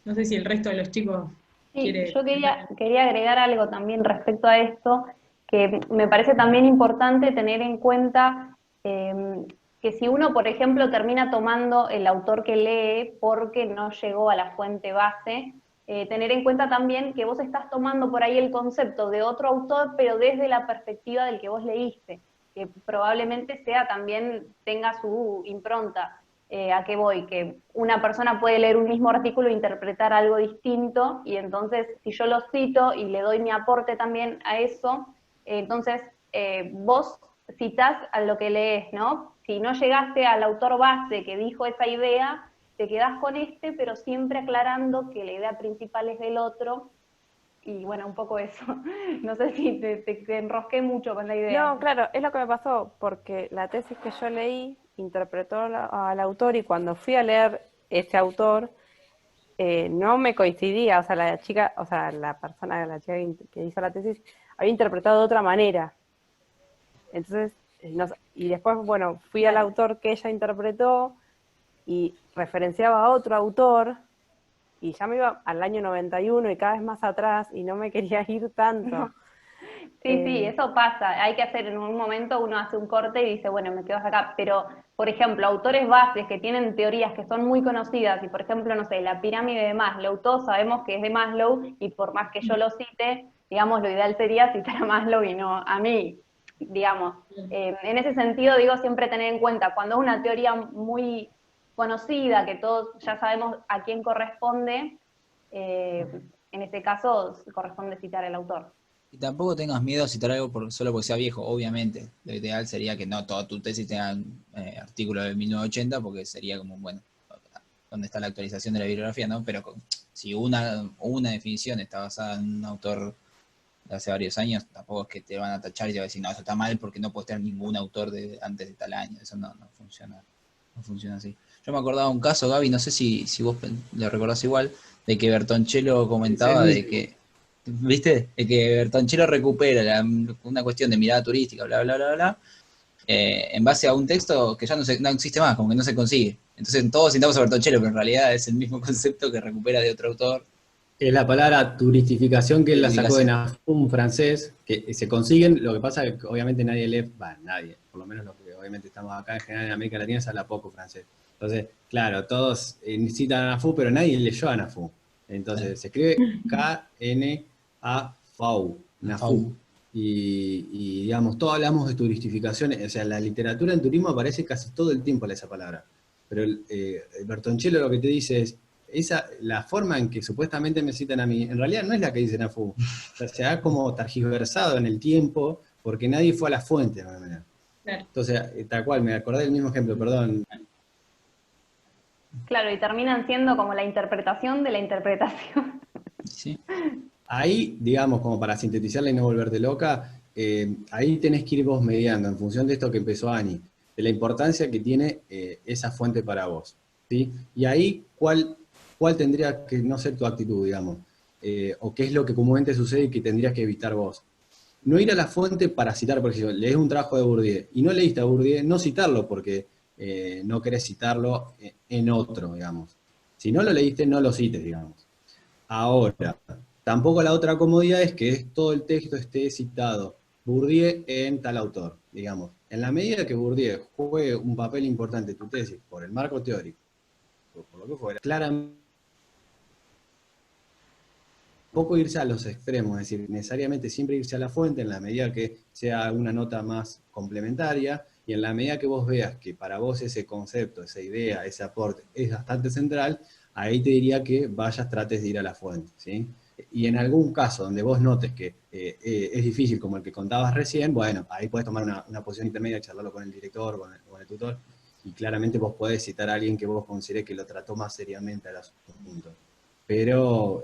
No sé si el resto de los chicos Sí, quiere... yo quería agregar algo también respecto a esto, que me parece también importante tener en cuenta que si uno, por ejemplo, termina tomando el autor que lee porque no llegó a la fuente base, tener en cuenta también que vos estás tomando por ahí el concepto de otro autor, pero desde la perspectiva del que vos leíste, que probablemente también tenga su impronta. ¿A qué voy? Que una persona puede leer un mismo artículo e interpretar algo distinto, y entonces si yo lo cito y le doy mi aporte también a eso, entonces vos citás a lo que lees, ¿no? Si no llegaste al autor base que dijo esa idea, te quedás con pero siempre aclarando que la idea principal es del otro, y bueno, un poco eso. No sé si te enrosqué mucho con la idea. No, claro, es lo que me pasó, porque la tesis que yo leí interpretó al autor, y cuando fui a leer ese autor, no me coincidía, o sea, la chica, o sea, la chica que hizo la tesis había interpretado de otra manera. Entonces, y después, bueno, fui al autor que ella interpretó y referenciaba a otro autor, y ya me iba al año 91 y cada vez más atrás, y no me quería ir tanto. Sí, eso pasa. Hay que hacer en un momento, uno hace un corte y dice, bueno, me quedo hasta acá. Pero, por ejemplo, autores bases que tienen teorías que son muy conocidas, y por ejemplo, no sé, la pirámide de Maslow, todos sabemos que es de Maslow, y por más que yo lo cite, digamos, lo ideal sería citar a Maslow y no a mí, digamos. En ese sentido, digo, siempre tener en cuenta, cuando es una teoría muy conocida, que todos ya sabemos a quién corresponde, en ese caso corresponde citar al autor. Y tampoco tengas miedo a citar algo solo porque sea viejo, obviamente. Lo ideal sería que no toda tu tesis tenga artículos de 1980, porque sería como, bueno, ¿dónde está la actualización de la bibliografía, no? Pero si una definición está basada en un autor de hace varios años, tampoco es que te van a tachar y te van a decir, no, eso está mal porque no puedes tener ningún autor de antes de tal año. Eso no funciona. No funciona así. Yo me acordaba de un caso, Gaby, no sé si vos lo recordás igual, de que Bertoncello comentaba de que, ¿viste? De que Bertoncello recupera una cuestión de mirada turística, bla, bla, bla, bla, en base a un texto que ya no existe más, como que no se consigue. Entonces todos citamos a Bertoncello, pero en realidad es el mismo concepto que recupera de otro autor. Es la palabra turistificación que él la sacó de Nafum francés, que se consiguen, lo que pasa es que obviamente nadie lee, nadie, por lo menos lo que obviamente estamos acá en general en América Latina se habla poco francés. Entonces, claro, todos citan a Nafum, pero nadie leyó a Nafum. Entonces, se escribe K-N-A-F-U, Nafum. Y digamos, todos hablamos de turistificación, o sea, la literatura en turismo aparece casi todo el tiempo esa palabra. Pero Bertoncello lo que te dice es, la forma en que supuestamente me citan a mí, en realidad no es la que dice Nafum. O sea, se ha como targiversado en el tiempo, porque nadie fue a la fuente de alguna manera. Claro. Entonces, tal cual, me acordé del mismo ejemplo, perdón. Claro, y terminan siendo como la interpretación de la interpretación. Sí. Ahí, digamos, como para sintetizarla y no volverte loca, ahí tenés que ir vos mediando, en función de esto que empezó Ani, de la importancia que tiene esa fuente para vos, ¿sí? Y ahí, ¿cuál tendría que no ser tu actitud, digamos? O qué es lo que comúnmente sucede y que tendrías que evitar vos. No ir a la fuente para citar, por ejemplo, lees un trabajo de Bourdieu y no leíste a Bourdieu, no citarlo porque no querés citarlo en otro, digamos. Si no lo leíste, no lo cites, digamos. Ahora, tampoco la otra comodidad es que todo el texto esté citado Bourdieu en tal autor, digamos. En la medida que Bourdieu juegue un papel importante en tu tesis, por el marco teórico, por lo que fuera, claramente, poco irse a los extremos, es decir, necesariamente siempre irse a la fuente en la medida que sea una nota más complementaria, y en la medida que vos veas que para vos ese concepto, esa idea, ese aporte es bastante central, ahí te diría que trates de ir a la fuente, ¿sí? Y en algún caso donde vos notes que es difícil, como el que contabas recién, bueno, ahí podés tomar una posición intermedia, charlarlo con el director, con el tutor, y claramente vos podés citar a alguien que vos consideres que lo trató más seriamente al asunto. pero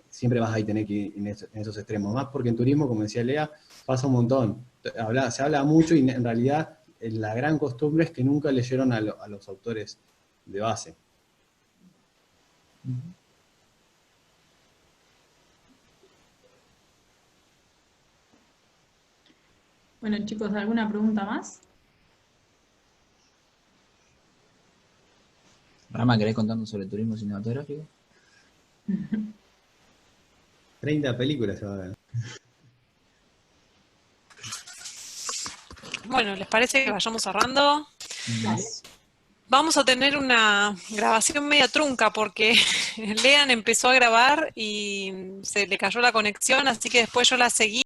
siempre vas a tener que ir en esos extremos. Más porque en turismo, como decía Lea, pasa un montón. Se habla mucho y en realidad la gran costumbre es que nunca leyeron a los autores de base. Bueno, chicos, ¿alguna pregunta más? Rama, ¿querés contarnos sobre turismo cinematográfico? 30 películas se va a ver. Bueno, ¿les parece que vayamos cerrando? Dale. Vamos a tener una grabación media trunca porque Lean empezó a grabar y se le cayó la conexión, así que después yo la seguí.